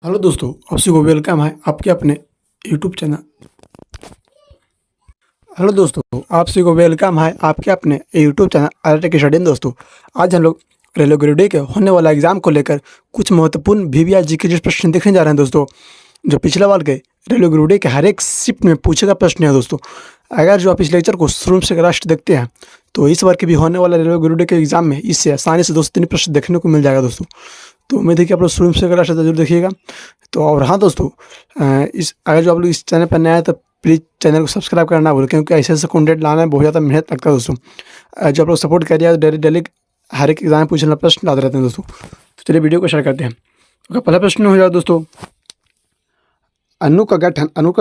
Hello दोस्तों, आप सभी को वेलकम है आपके अपने यूट्यूब चैनल। हेलो दोस्तों, आप सभी को वेलकम है आपके अपने यूट्यूब चैनल आरटी की स्टडी। दोस्तों, आज हम लोग रेलवे ग्रुप डी के होने वाला एग्जाम को लेकर कुछ महत्वपूर्ण वीवीआर जी के जो प्रश्न देखने जा रहे हैं दोस्तों, जो पिछले बार के रेलवे ग्रुप डी के हर एक शिफ्ट में पूछे गए प्रश्न है दोस्तों। अगर जो आप इस लेक्चर को शुरू से लास्ट देखते हैं तो इस बार के भी होने वाला रेलवे ग्रुप डी के एग्जाम में इससे आसानी से 2 से 3 प्रश्न देखने को मिल जाएगा दोस्तों। तो उम्मीद है कि आप लोग शुरू से लास्ट जरूर देखिएगा। तो और हाँ दोस्तों, इस अगर जो आप लोग इस चैनल पर नया है तो प्लीज़ चैनल को सब्सक्राइब करना भूलें, क्योंकि ऐसे ऐसे कंटेंट लाना है बहुत ज़्यादा मेहनत लगता है दोस्तों। जो आप लोग सपोर्ट करिए तो डेली डेली हर एक एग्जाम में पूछने वाला प्रश्न लाते रहते हैं दोस्तों। तो चलिए वीडियो को शेयर करते हैं। तो पहला प्रश्न हो जाए दोस्तों, अणु का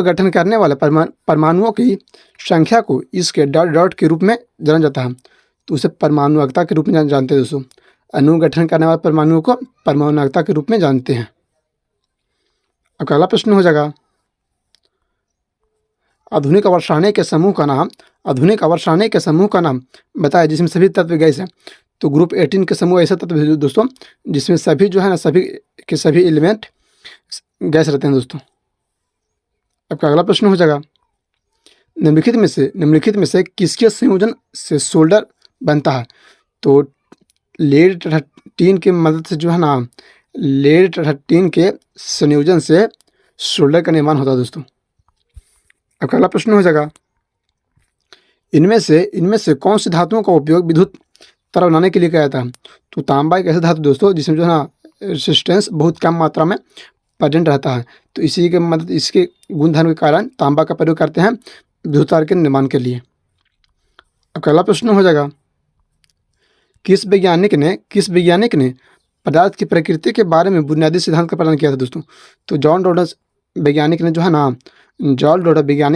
गठन करने वाले परमाणुओं की संख्या को इसके डॉट डॉट के रूप में जाना जाता है, तो उसे परमाणुकता के रूप में जानते हैं दोस्तों। अणु गठन करने वाले परमाणुओं को परमाणुकता के रूप में जानते हैं। अब अगला प्रश्न हो जाएगा, आधुनिक आवर्त के समूह का नाम बताया जिसमें सभी तत्व गैस हैं। तो ग्रुप 18 के समूह ऐसा तत्व है दोस्तों जिसमें सभी जो है ना सभी के सभी एलिमेंट गैस रहते हैं दोस्तों। अब अगला प्रश्न हो जाएगा, निम्नलिखित में से किसके संयोजन से सोल्डर बनता है। तो लेड तथा टीन की मदद से जो है ना लेड तथा टीन के संयोजन से सोल्डर का निर्माण होता है दोस्तों। अब अगला प्रश्न हो जाएगा, इनमें से कौन सी धातुओं का उपयोग विद्युत तार बनाने के लिए किया जाता है। तो तांबा एक ऐसा धातु दोस्तों जिसमें जो है ना रेजिस्टेंस बहुत कम मात्रा में प्रेजेंट रहता है, तो इसी के मदद इसके गुणधर्म के कारण तांबा का प्रयोग करते हैं विद्युत तार के निर्माण के लिए। अब अगला प्रश्न हो जाएगा, किस वैज्ञानिक ने पदार्थ की प्रकृति के बारे में बुनियादी सिद्धांत का प्रदान किया था दोस्तों। तो जॉन डॉल्टन वैज्ञानिक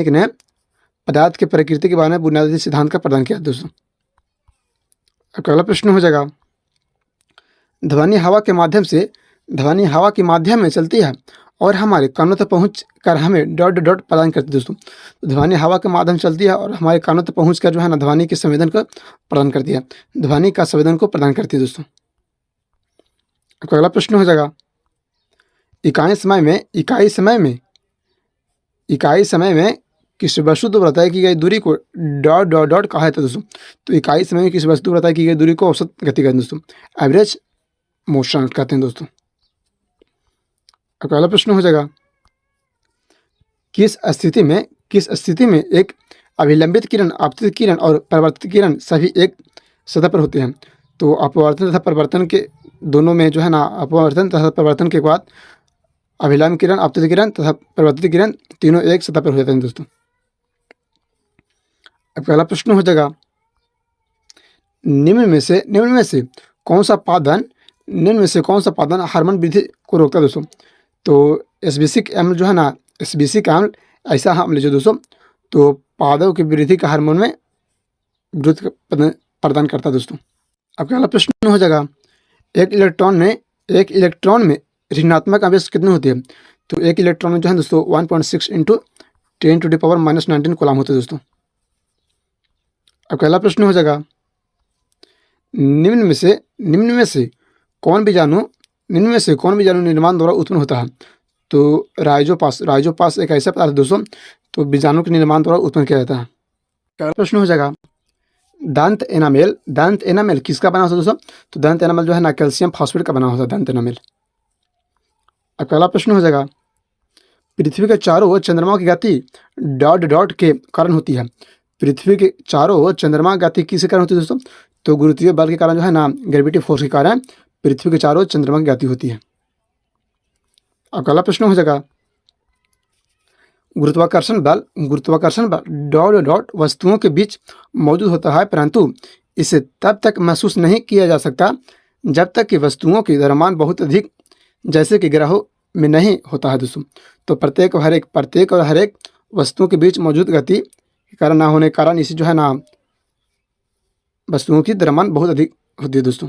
ने पदार्थ की प्रकृति के बारे में बुनियादी सिद्धांत का प्रदान किया दोस्तों। अगला प्रश्न हो जाएगा, ध्वनि हवा के माध्यम में चलती है और हमारे कानों तक पहुँच कर हमें डॉट डॉट प्रदान करती है दोस्तों। तो ध्वनि हवा के माध्यम से चलती है और हमारे कानों तक पहुँच कर जो है ना ध्वनि के संवेदन को प्रदान करती है, ध्वनि का संवेदन को प्रदान करती है दोस्तों। अगला प्रश्न हो जाएगा, इकाई समय में किस वस्तु द्वारा तय की गई दूरी को डॉट डॉट डॉट कहा जाता है दोस्तों। तो इकाई समय में किस वस्तु द्वारा तय की गई दूरी को औसत गति कहते हैं दोस्तों, एवरेज मोशन कहते हैं दोस्तों। अगला प्रश्न हो जाएगा, किस स्थिति में एक अभिलंबित किरण, आपतित किरण और परावर्तित किरण सभी एक सतह पर होते हैं। तो अपवर्तन तथा परिवर्तन के दोनों में जो है ना अपवर्तन तथा परिवर्तन के बाद अभिलंब किरण, आपतित किरण तथा परिवर्तित किरण तीनों एक सतह पर हो जाते हैं दोस्तों। अब पहला प्रश्न हो जाएगा, निम्न में से कौन सा पादन हार्मोन वृद्धि को रोकता है दोस्तों। तो एस्बेसिक अम्ल जो है ना एस्बेसिक अम्ल ऐसा अम्ल जो दोस्तों तो पादों की वृद्धि का हार्मोन में वृद्धि प्रदान करता है दोस्तों। अब पहला प्रश्न हो जाएगा, एक इलेक्ट्रॉन में ऋणात्मक आवेश कितनी होती है। तो एक इलेक्ट्रॉन में जो है दोस्तों 1.6 × 10⁻⁻19 कूलम होते हैं दोस्तों। अब पहला प्रश्न हो जाएगा, निम्न में से कौन बीजाणु निर्माण द्वारा उत्पन्न होता है। तो राइजोपास एक ऐसा पदार्थ है दोस्तों तो बीजाणु के निर्माण द्वारा उत्पन्न किया जाता है। पहला प्रश्न हो जाएगा, दंत एनामेल किसका बना होता है दोस्तों। तो दंत एनामेल जो है ना कैल्शियम फॉस्फेट का बना होता है दंत एनामेल। अब पहला प्रश्न हो जाएगा, पृथ्वी के चारों ओर चंद्रमा की गति डॉट डॉट के कारण होती है। पृथ्वी के चारों ओर चंद्रमा की गति किसके कारण होती है दोस्तों। तो गुरुत्वीय बल के कारण जो है ना ग्रेविटी फोर्स के कारण पृथ्वी के चारों ओर चंद्रमा की गति होती है। अब अगला प्रश्न हो जाएगा, गुरुत्वाकर्षण बल डॉट डॉट वस्तुओं के बीच मौजूद होता है, परंतु इसे तब तक महसूस नहीं किया जा सकता जब तक कि वस्तुओं की द्रव्यमान बहुत अधिक जैसे कि ग्रहों में नहीं होता है दोस्तों। तो प्रत्येक और हर एक वस्तुओं के बीच मौजूद गति के कारण ना होने के कारण इसे जो है ना वस्तुओं की द्रव्यमान बहुत अधिक होती है दोस्तों।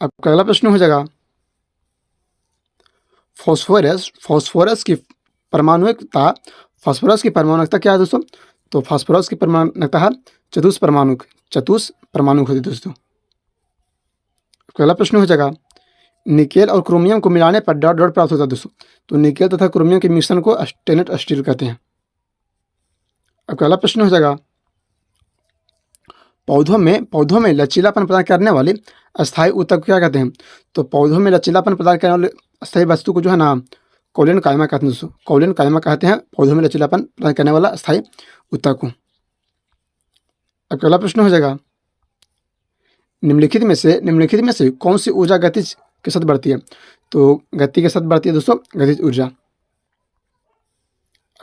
अब अगला प्रश्न हो जाएगा, फास्फोरस की परमाणुकता क्या है दोस्तों। तो फास्फोरस की परमाणुकता है चतुष्परमाणुक होती है दोस्तों। अगला प्रश्न हो जाएगा, निकेल और क्रोमियम को मिलाने पर डॉट डॉट प्राप्त होता है दोस्तों। तो निकेल तथा क्रोमियम के मिश्रण को स्टेनलेस स्टील कहते हैं। अब अगला प्रश्न हो जाएगा, पौधों में लचीलापन प्रदान करने वाले अस्थायी ऊतक को क्या कहते हैं? तो पौधों में लचीलापन प्रदान करने वाले अस्थायी वस्तु को जो है ना कॉलिन कायमा कहते हैं दोस्तों। कॉलिन कायमा कहते हैं पौधों में लचीलापन प्रदान करने वाला अस्थायी ऊतक को। अब अगला प्रश्न हो जाएगा, निम्नलिखित में से कौन सी ऊर्जा गति के साथ बढ़ती है? तो गति के साथ बढ़ती है दोस्तों गतिज ऊर्जा। अब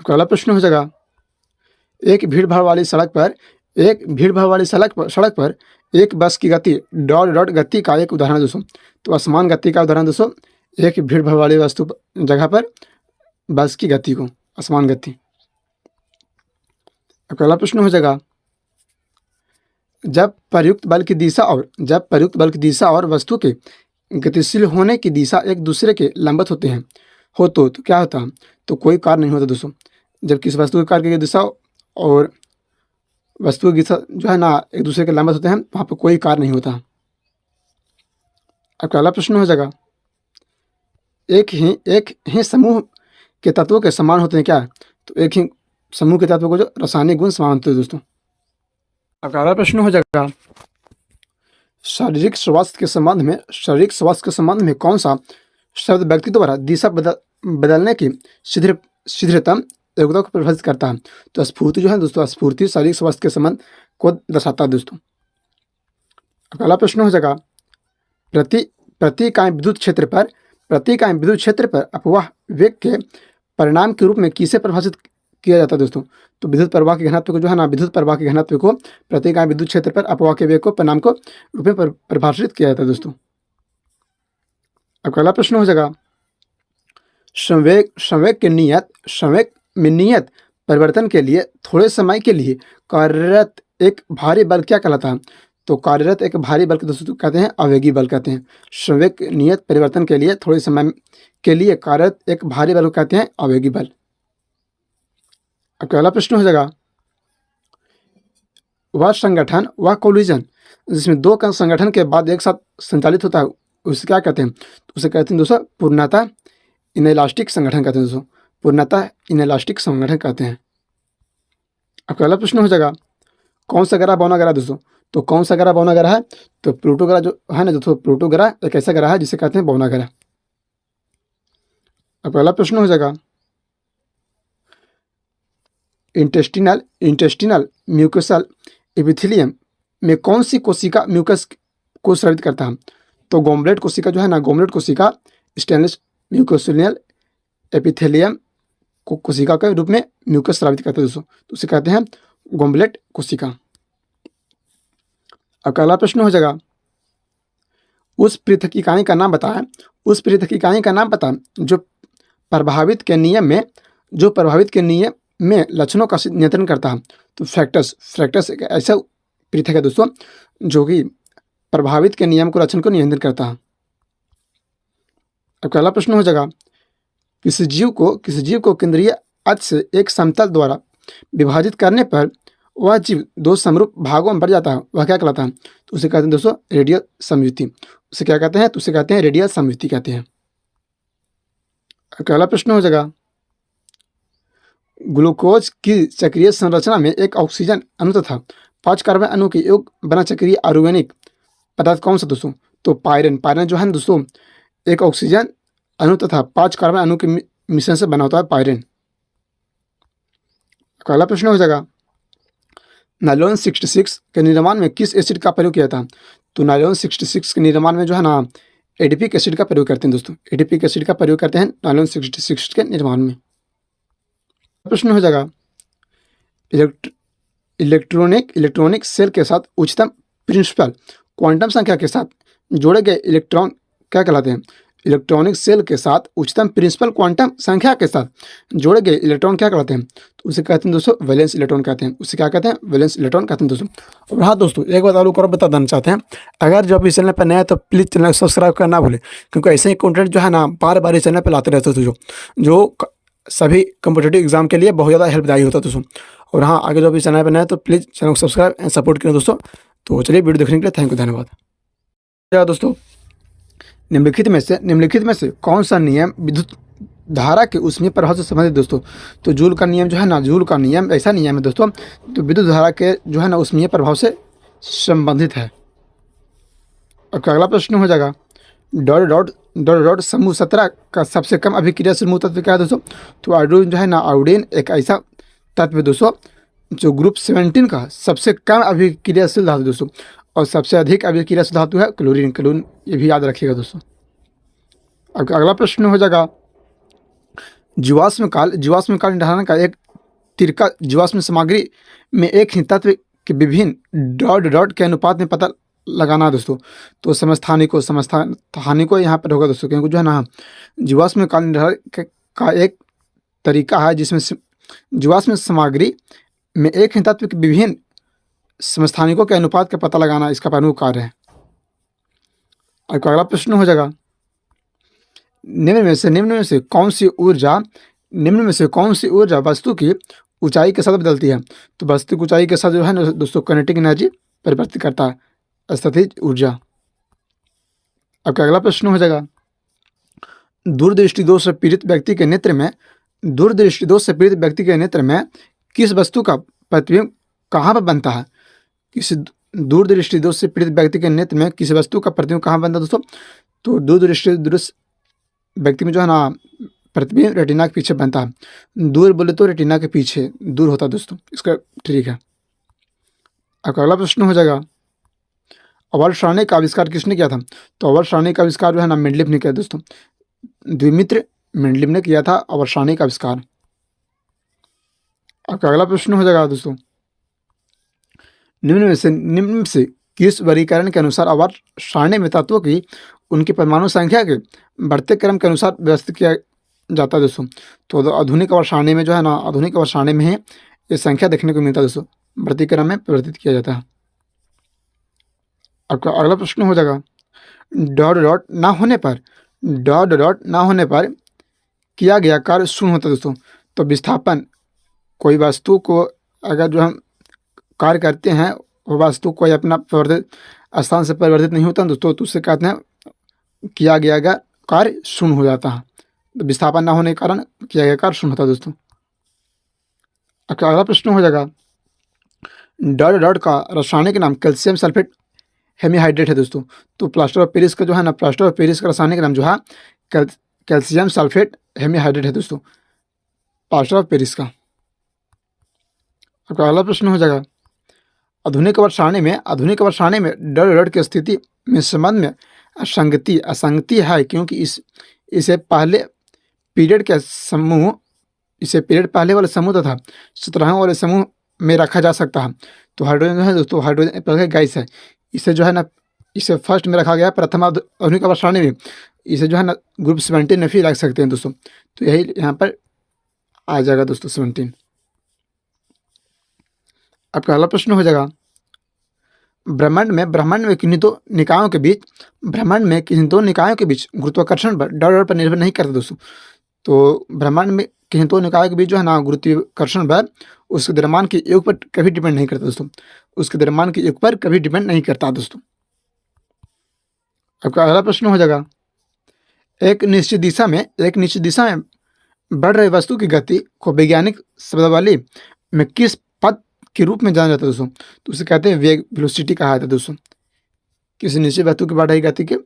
अगला प्रश्न हो जाएगा, एक भीड़ भाड़ वाली सड़क पर एक बस की गति डॉट डॉट गति का एक उदाहरण दोस्तों। तो असमान गति का उदाहरण दोस्तों एक भीड़ भाड़ वाली जगह पर बस की गति को असमान गति। अगला प्रश्न हो जाएगा, जब प्रयुक्त बल की दिशा और वस्तु के गतिशील होने की दिशा एक दूसरे के लंबवत होते हैं तो क्या होता है? तो कोई कार्य नहीं होता दोस्तों। जब किसी वस्तु के कार्य की दिशा और वस्तु की दिशा जो है ना एक दूसरे के लंबवत होते हैं, वहाँ पर कोई कार्य नहीं होता। अब अगला प्रश्न हो जाएगा, एक ही समूह के तत्वों के समान होते हैं क्या? तो एक ही समूह के तत्वों को जो रासायनिक गुण समान होते हैं दोस्तों। अब अगला प्रश्न हो जाएगा, शारीरिक स्वास्थ्य के संबंध में कौन सा शब्द व्यक्ति द्वारा दिशा बदलने की शीघ्रतम योग्यता को प्रभावित करता है? तो स्फूर्ति जो है दोस्तों, स्फूर्ति शारीरिक स्वास्थ्य के संबंध को दर्शाता है दोस्तों। अगला प्रश्न हो जाएगा, प्रति इकाई विद्युत क्षेत्र पर अपवाह वेग के परिणाम के रूप में किसे परिभाषित किया जाता है दोस्तों? तो विद्युत प्रवाह के घनत्व को जो है ना प्रति इकाई विद्युत क्षेत्र पर अपवाह के वेग को परिणाम को रूप में परिभाषित किया जाता है दोस्तों। अब अगला प्रश्न हो जाएगा, संवेग में नियत परिवर्तन के लिए थोड़े समय के लिए कार्यरत एक भारी बल क्या कहलाता है? तो कार्यरत एक भारी बल को दोस्तों कहते हैं आवेगी बल कहते हैं। संवेग नियत परिवर्तन के लिए थोड़े समय के लिए कार्यरत एक भारी बल को कहते हैं आवेगी बल। अब अगला प्रश्न हो जाएगा, वह कोलिजन जिसमें दो कण संगठन के बाद एक साथ संचालित होता है उसे क्या कहते हैं? तो उसे कहते हैं दोस्तों पूर्णतः इनइलास्टिक संगठन कहते हैं दोस्तों। पूर्णतः इनइलास्टिक संगठन कहते हैं। अब अगला प्रश्न हो जाएगा, कौन सा ग्रह बौना ग्रह दोस्तों? तो कौन सा ग्रह बौना ग्रह है? तो प्लूटो ग्रह जो है ना दोस्तों, प्लूटो ग्रह एक ऐसा ग्रह है जिसे कहते हैं बौना ग्रह। अब अगला प्रश्न हो जाएगा, इंटेस्टिनल म्यूकोसल एपिथेलियम में कौन सी कोशिका म्यूकस को स्रावित करता है? तो गोम्बलेट कोशिका जो है ना, गोम्बलेट कोशिका स्टेनलेस म्यूकोसिलियल एपिथेलियम को कोशिका के रूप में म्यूकस स्रावित करता है दोस्तों। तो उसे कहते हैं गोम्बलेट कोशिका। अब अगला प्रश्न हो जाएगा, उस पृथक इकाई का नाम बताएं जो प्रभावित के नियम में लक्षणों का नियंत्रण करता है। तो फ्रैक्टस एक ऐसा पृथक है दोस्तों जो कि प्रभावित के नियम को लक्षण को नियंत्रण करता है। अब अगला प्रश्न हो जाएगा, किसी जीव को केंद्रीय अक्ष से एक समतल द्वारा विभाजित करने पर वह जीव दो समरूप भागों में बढ़ जाता है, वह क्या कहलाता है? तो उसे कहते हैं दोस्तों रेडियल समयुति। उसे क्या कहते हैं? तो उसे कहते हैं रेडियल समयुति कहते हैं। अगला प्रश्न हो जाएगा, ग्लूकोज की चक्रीय संरचना में एक ऑक्सीजन अणु तथा 5 कार्बन अणु के योग बना चक्रीय ऑर्गेनिक पदार्थ कौन सा दोस्तों? तो पायरन जो है दोस्तों एक ऑक्सीजन अणु तथा 5 कार्बन अणु के मिश्रण से बना होता है पायरन। अगला प्रश्न हो जाएगा, नायलॉन 66 के निर्माण में किस एसिड का प्रयोग किया था? तो नायलॉन 66 के निर्माण में जो है ना एडिपिक एसिड का प्रयोग करते हैं दोस्तों। एडिपिक एसिड का प्रयोग करते हैं नायलॉन 66 के निर्माण में। प्रश्न हो जाएगा, इलेक्ट्रॉनिक सेल के साथ उच्चतम प्रिंसिपल क्वांटम संख्या के साथ जोड़े गए इलेक्ट्रॉन क्या कहलाते हैं? इलेक्ट्रॉनिक सेल के साथ उच्चतम प्रिंसिपल क्वांटम संख्या के साथ जोड़े गए इलेक्ट्रॉन क्या कहलाते हैं? तो उसे कहते हैं दोस्तों वैलेंस इलेक्ट्रॉन कहते हैं। उसे क्या कहते हैं? वैलेंस इलेक्ट्रॉन कहते हैं दोस्तों। और हाँ दोस्तों, एक बात और बता देना चाहते हैं, अगर जो आप इस चैनल पर नया है तो प्लीज़ चैनल को सब्सक्राइब करना भूलें, क्योंकि ऐसे ही कंटेंट जो है ना बार बार इस चैनल पर लाते रहते हैं जो सभी कम्पिटेटिव एग्जाम के लिए बहुत ज़्यादा हेल्पदायी होता है दोस्तों। और हाँ, आगे जो भी चैनल पर नया है तो प्लीज़ चैनल को सब्सक्राइब एंड सपोर्ट करें दोस्तों। तो चलिए वीडियो देखने के लिए थैंक यू, धन्यवाद। दोस्तों, निम्नलिखित में से कौन सा नियम विद्युत धारा के ऊष्मीय प्रभाव से संबंधित दोस्तों? तो जूल का नियम जो है ना, जूल का नियम ऐसा नियम है दोस्तों, तो विद्युत धारा के जो है ना ऊष्मीय प्रभाव से संबंधित है। अब अगला प्रश्न हो जाएगा, डॉट डॉट डॉट डॉट समूह 17 का सबसे कम अभिक्रियाशील मूल तत्व क्या है दोस्तों? तो आयोडीन जो है ना, आयोडीन एक ऐसा तत्व है दोस्तों जो ग्रुप 17 का सबसे कम अभिक्रियाशील धातु दोस्तों, और सबसे अधिक अभिक्रियाशील धातु है क्लोरीन। क्लोरीन ये भी याद रखिएगा दोस्तों। अब अगला प्रश्न हो जाएगा, जीवाश्म काल निर्धारण का एक तरीका जीवाश्म सामग्री में एक ही तत्व के विभिन्न डॉट डॉट के अनुपात में पता लगाना है दोस्तों। तो समस्थानिकों यहाँ पर होगा दोस्तों, क्योंकि जो है ना जीवाश्म काल निर्धारण का एक तरीका है जिसमें जीवाश्म सामग्री में एक ही तत्व के विभिन्न समस्थानिकों के अनुपात का पता लगाना इसका प्रमुख कार्य है। अब अगला प्रश्न हो जाएगा, निम्न में से कौन सी ऊर्जा वस्तु की ऊंचाई के साथ बदलती है? तो वस्तु की ऊंचाई के साथ जो है ना दोस्तों काइनेटिक एनर्जी परिवर्तित करता है, स्थितिज ऊर्जा। अब अगला प्रश्न हो जाएगा, दूरदृष्टि दोष से पीड़ित व्यक्ति के नेत्र में किस वस्तु का प्रतिबिंब कहाँ पर बनता है? किसी दूरदृष्टि दोष से पीड़ित व्यक्ति के नेत्र में किसी वस्तु का प्रतिबिंब कहाँ बनता है दोस्तों? तो दूरदृष्टि व्यक्ति में जो है ना प्रतिबिंब रेटिना के पीछे बनता है। दूर बोले तो रेटिना के पीछे दूर होता है दोस्तों, इसका ठीक है। अब अगला प्रश्न हो जाएगा, आवर्त सारणी का आविष्कार किसने किया था? तो आवर्त सारणी का आविष्कार जो है ना मेंडलीफ ने किया दोस्तों, द्विमित्र मेंडलीफ ने किया था आवर्त सारणी का आविष्कार। अब अगला प्रश्न हो जाएगा दोस्तों, निम्न में से किस वर्गीकरण के अनुसार आवर्त सारणी में तत्वों की उनकी परमाणु संख्या के बढ़ते क्रम के अनुसार व्यवस्थित किया जाता है दोस्तों? तो आधुनिक आवर्त सारणी में जो है ना, आधुनिक आवर्त सारणी में ये संख्या देखने को मिलता है दोस्तों, बढ़ती क्रम में परिवर्तित किया जाता है। आपका अगला प्रश्न हो जाएगा, डॉट डॉट ना होने पर किया गया कार्य शून्य होता है दोस्तों। तो विस्थापन, कोई वस्तु को अगर जो हम कार्य करते हैं वो वस्तु कोई अपना परिवर्तित स्थान से परिवर्तित नहीं होता दोस्तों, तो उससे कहते हैं किया गया कार्य शून्य हो जाता है। तो विस्थापन ना होने के कारण किया गया कार्य शून्य होता है दोस्तों। अगला प्रश्न हो जाएगा, डॉट डॉट का रासायनिक नाम कैल्शियम सल्फेट हेमीहाइड्रेट है दोस्तों। तो प्लास्टर ऑफ पेरिस का जो है ना, प्लास्टर ऑफ पेरिस का रासायनिक नाम जो है कैल्शियम सल्फेट हेमीहाइड्रेट है दोस्तों, प्लास्टर ऑफ पेरिस का। आपका अगला प्रश्न हो जाएगा, आधुनिक आवर्त सारणी में डॉट डॉट की स्थिति में संबंध में असंगति है, क्योंकि इसे पीरियड पहले वाले समूह तथा 17 वाले समूह में रखा जा सकता है। तो हाइड्रोजन जो है दोस्तों, हाइड्रोजन गैस है, इसे जो है ना, इसे फर्स्ट में रखा गया प्रथम आधुनिक आवर्त सारणी में। इसे जो है ना ग्रुप 17 में भी रख सकते हैं दोस्तों, तो यही यहाँ पर आ जाएगा दोस्तों 17। आपका अगला प्रश्न हो जाएगा, ब्रह्मांड में किन्हीं दो निकायों के बीच गुरुत्वाकर्षण पर डॉट डॉट पर निर्भर नहीं करता दोस्तों। तो ब्रह्मांड में किन्हीं दो निकायों के बीच जो है ना गुरुत्वाकर्षण पर उसके द्रव्यमान के योग पर कभी डिपेंड नहीं करता दोस्तों, उसके द्रव्यमान के योग पर कभी डिपेंड नहीं करता दोस्तों। आपका अगला प्रश्न हो जाएगा, एक निश्चित दिशा में बढ़ रही वस्तु की गति को वैज्ञानिक शब्दावली में किस पद के रूप में जाना जाता है दोस्तों? तो उसे कहते हैं वेग, वेलोसिटी कहा जाता है दोस्तों। किसी निश्चित वस्तु की बढ़ रही गति की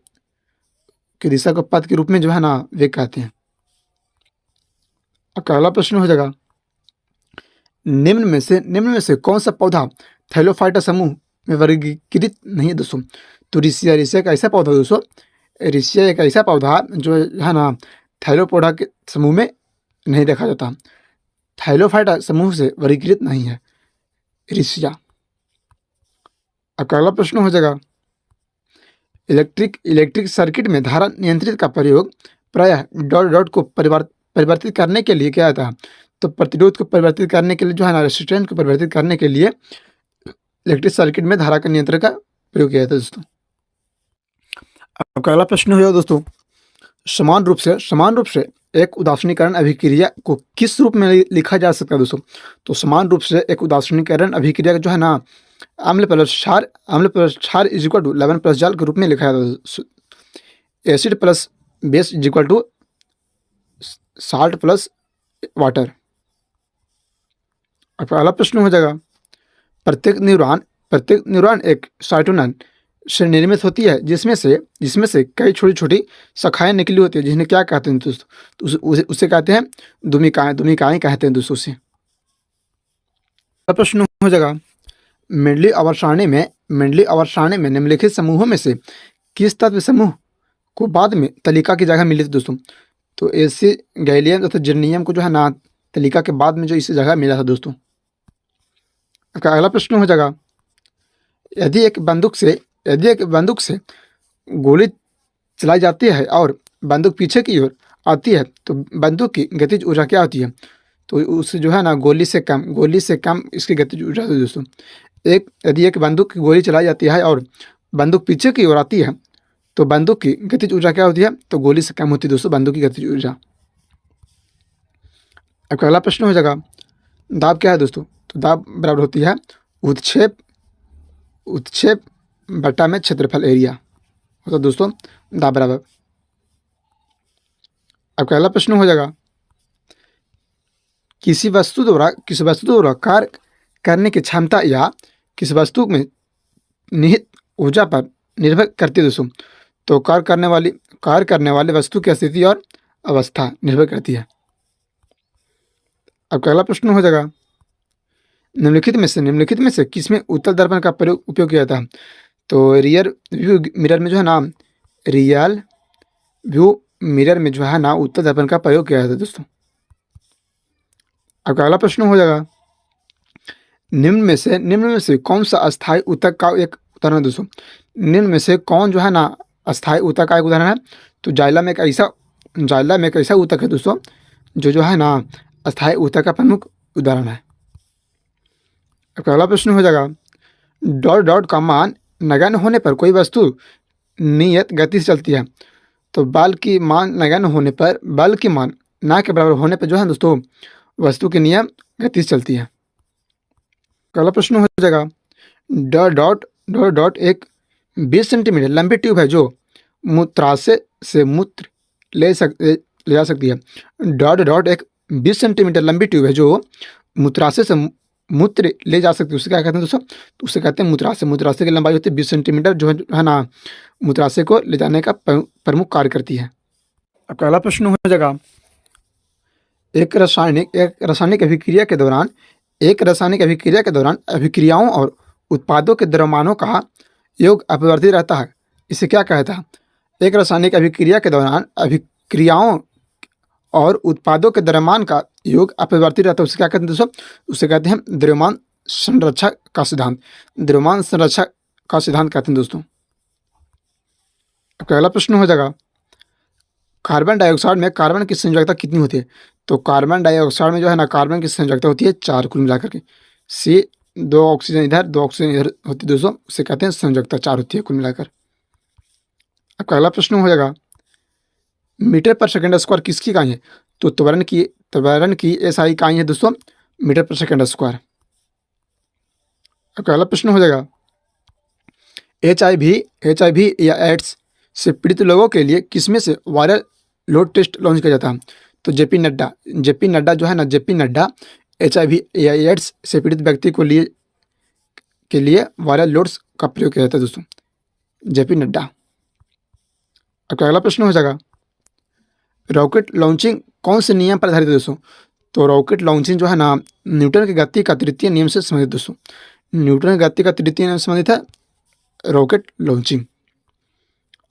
दिशा को पद के रूप में जो है ना वेग कहते हैं। आपका अगला प्रश्न हो जाएगा, निम्न में से कौन सा पौधा थैलोफाइटा समूह में वर्गीकृत नहीं है दोस्तों? तो रिसिया एक ऐसा पौधा दोस्तों, रिसिया एक ऐसा पौधा जो है ना थैलोपोडा के समूह में नहीं देखा जाता, थैलोफाइटा समूह से वर्गीकृत नहीं है रिसिया। आपका अगला प्रश्न हो जाएगा, इलेक्ट्रिक सर्किट में धारा नियंत्रित का प्रयोग प्रायः डॉट डॉट को परिवर्तित करने के लिए किया जाता है। तो प्रतिरोध को परिवर्तित करने के लिए जो है ना, रेसिस्टेंस को परिवर्तित करने के लिए इलेक्ट्रिक सर्किट में धारा का नियंत्रण का प्रयोग किया जाता है दोस्तों। आपका अगला प्रश्न हो जाएगा दोस्तों, समान रूप से एक उदासीनीकरण अभिक्रिया को किस रूप में लिखा जा सकता है दोस्तों? तो समान रूप से एक उदासीनीकरण अभिक्रिया जो है ना, अम्ल प्लस क्षार इज इक्वल टू लवण प्लस जल के रूप में लिखा जाता है। Acid plus base is equal to salt plus water. अब अगला प्रश्न हो जाएगा, प्रत्येक न्यूरॉन एक साइटोनन से निर्मित होती है जिसमें से कई छोटी छोटी शाखाएं निकली होती है, जिन्हें क्या कहते हैं दोस्तों? तो उसे कहते हैं धूमिकाएं कहते हैं दोस्तों उसे। अगला प्रश्न हो जाएगा, मेंडली आवर्त सारणी में निम्नलिखित समूहों में से किस तत्व समूह को बाद में तलिका की जगह मिली थी दोस्तों? तो एसी गैलियम तथा जर्नियम को जो है ना तलिका के बाद में जो इस जगह मिला था दोस्तों। अगला प्रश्न हो जाएगा, यदि एक बंदूक से गोली चलाई जाती है और बंदूक पीछे की ओर आती है तो बंदूक की गतिज ऊर्जा क्या होती है? तो उससे जो है ना गोली से कम इसकी गतिज ऊर्जा होती है दोस्तों। यदि एक बंदूक की गोली चलाई जाती है और बंदूक पीछे की ओर आती है तो बंदूक की गतिज ऊर्जा क्या होती है? तो गोली से कम होती है दोस्तों बंदूक की गतिज ऊर्जा। अब अगला प्रश्न हो जाएगा, दाब क्या है दोस्तों? तो दाब बराबर होती है उत्क्षेप बटा में क्षेत्रफल एरिया होता है दोस्तों दाब बराबर। अब अगला प्रश्न हो जाएगा, किसी वस्तु द्वारा कार्य करने की क्षमता या किसी वस्तु में निहित ऊर्जा पर निर्भर करती है दोस्तों। तो कार्य करने वाली वस्तु की स्थिति और अवस्था निर्भर करती है। अब अगला प्रश्न हो जाएगा, निम्नलिखित में से किसमें उत्तल दर्पण का उपयोग किया जाता है? तो रियर व्यू मिरर में जो है ना उत्तल दर्पण का प्रयोग किया जाता है दोस्तों। अब अगला प्रश्न हो जाएगा, निम्न में से कौन सा अस्थायी ऊतक का एक उदाहरण है दोस्तों? निम्न में से कौन जो है ना अस्थायी ऊतक का एक उदाहरण है? तो जाइलम में एक ऐसा ऊतक है दोस्तों जो है ना अस्थायी ऊतक का प्रमुख उदाहरण है। अब अगला प्रश्न हो जाएगा, डॉट का मान नगण्य होने पर कोई वस्तु नियत गति से चलती है। तो बल की मान नगण्य होने पर बल की मान ना के बराबर होने पर जो है दोस्तों वस्तु की नियम गति से चलती है। अगला प्रश्न हो जाएगा, डॉट एक 20 सेंटीमीटर लंबी ट्यूब है जो मूत्राशय से मूत्र ले जा सकती है। डॉट एक 20 सेंटीमीटर लंबी ट्यूब है जो मूत्राशय से मूत्र ले जा सकती है, उसे क्या कहते हैं दोस्तों? तो उसे कहते हैं मूत्राशय। मूत्राशय की लंबाई होती है 20 सेंटीमीटर जो है ना मूत्राशय को ले जाने का प्रमुख कार्य करती है। अब अगला प्रश्न हो जाएगा, एक रासायनिक अभिक्रिया के दौरान अभिक्रियाओं और उत्पादों के द्रव्यमानों का योग अपरिवर्तित रहता है, इसे क्या कहता है? एक रासायनिक अभिक्रिया के दौरान अभिक्रियाओं और उत्पादों के द्रव्यमान का योग अपरिवर्तित रहता है, उसे क्या कहते हैं दोस्तों? उसे कहते हैं द्रव्यमान संरक्षण का सिद्धांत। द्रव्यमान संरक्षण का सिद्धांत कहते हैं दोस्तों। अगला प्रश्न हो जाएगा, कार्बन डाइऑक्साइड में कार्बन की संयोजकता कितनी होती है? तो कार्बन डाइऑक्साइड में जो है ना कार्बन की संयोजकता होती है 4 कुल मिलाकर के। सी 2 ऑक्सीजन इधर 2 ऑक्सीजन इधर होती है दोस्तों, उसे कहते हैं संयोजकता 4 होती है कुल मिलाकर। अब अगला प्रश्न हो जाएगा, मीटर पर सेकंड स्क्वायर किसकी इकाई है? तो त्वरण की एसआई इकाई है दोस्तों मीटर पर सेकंड स्क्वायर। अगला प्रश्न हो जाएगा, HIV या एड्स से पीड़ित लोगों के लिए किसमें से वायरल लोड टेस्ट लॉन्च किया जाता है? तो जेपी नड्डा जो है ना HIV या एड्स से पीड़ित व्यक्ति के लिए वायरल लोड्स का प्रयोग किया जाता है दोस्तों, जेपी नड्डा। अगला प्रश्न हो जाएगा, रॉकेट लॉन्चिंग कौन से नियम पर आधारित है दोस्तों? तो रॉकेट लॉन्चिंग जो है ना न्यूटन की गति का तृतीय नियम से संबंधित दोस्तों। न्यूटन की गति का तृतीय नियम से संबंधित है रॉकेट लॉन्चिंग।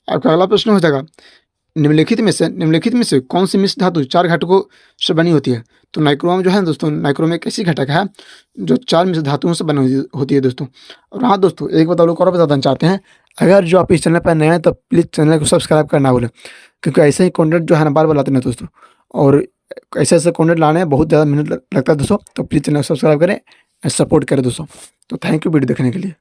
आपका अगला प्रश्न हो जाएगा, निम्नलिखित में से कौन सी मिश्र धातु 4 घटकों से बनी होती है? तो नाइक्रोम जो है दोस्तों, नाइक्रोम एक ऐसी घटक है जो 4 मिश्र धातुओं से बनी होती है दोस्तों। और हाँ दोस्तों, एक बात और बताना चाहते हैं, अगर जो आप इस चैनल पर नए हैं तो प्लीज़ चैनल को सब्सक्राइब करना भूलें, क्योंकि ऐसे ही कंटेंट जो है ना बार लाते हैं दोस्तों, और ऐसे कंटेंट लाने में बहुत ज़्यादा मेहनत लगता है दोस्तों। तो प्लीज़ चैनल को सब्सक्राइब करें, सपोर्ट करें दोस्तों। तो थैंक यू वीडियो देखने के लिए।